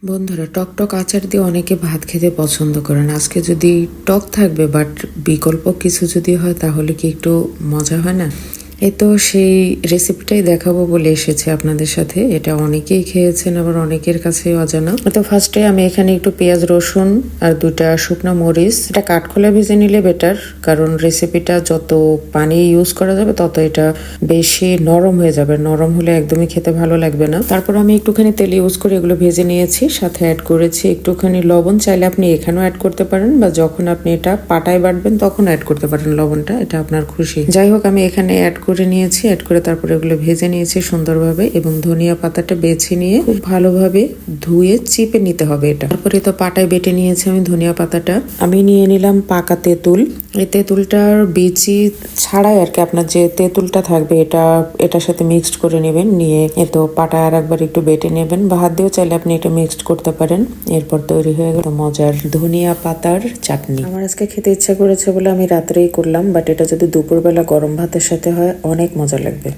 বন্ধুরা, টক টক আচার দিয়ে অনেকে ভাত খেতে পছন্দ করেন। আজকে যদি টক থাকবে বাট বিকল্প কিছু যদি হয় তাহলে কি একটু মজা হয় না? এই তো সেই রেসিপিটাই দেখাবো বলে এসেছে আপনাদের সাথে। এটা অনেকেই খেয়েছেন, আবার অনেকের কাছে অজানা। তো ফার্স্টে আমি এখানে একটু পেঁয়াজ রসুন আর 2টা শুকনো মরিচ, এটা কাঠখোলা ভেজে নিলে বেটার, কারণ রেসিপিটা যত পানি ইউজ করা যাবে তত এটা বেশি নরম হয়ে যাবে। নরম হলে একদমই খেতে ভালো লাগবে না। তারপর আমি একটুখানি তেল ইউজ করে এগুলো ভেজে নিয়েছি, সাথে অ্যাড করেছি একটুখানি লবণ। চাইলে আপনি এখানেও অ্যাড করতে পারেন, বা যখন আপনি এটা পাটায় বাটবেন তখন অ্যাড করতে পারেন লবণটা, এটা আপনার খুশি। যাই হোক, আমি এখানে অ্যাড করে নিয়েছি। অ্যাড করে তারপরে এগুলো ভেজে নিয়েছি সুন্দরভাবে, এবং ধনিয়া পাতাটা বেছে নিয়ে খুব ভালোভাবে ধুয়ে চিপে নিতে হবে এটা। তারপরে তো পাটায় বেটে নিয়েছি আমি ধনিয়া পাতাটা। আমি নিয়ে নিলাম পাকা তেঁতুল। এই তেঁতুলটার বিচি ছাড়াই আর কি আপনার যে তেঁতুলটা থাকবে এটার সাথে মিক্সড করে নেবেন। নিয়ে তো পাটায় আর একবার একটু বেটে নেবেন, বা হাত দিয়েও চাইলে আপনি এটা মিক্সড করতে পারেন। এরপর তৈরি হয়ে গেল মজার ধনিয়া পাতার চাটনি। আমার আজকে খেতে ইচ্ছা করেছে বলে আমি রাত্রেই করলাম, বাট এটা যদি দুপুরবেলা গরম ভাতের সাথে হয় অনেক মজা লাগবে।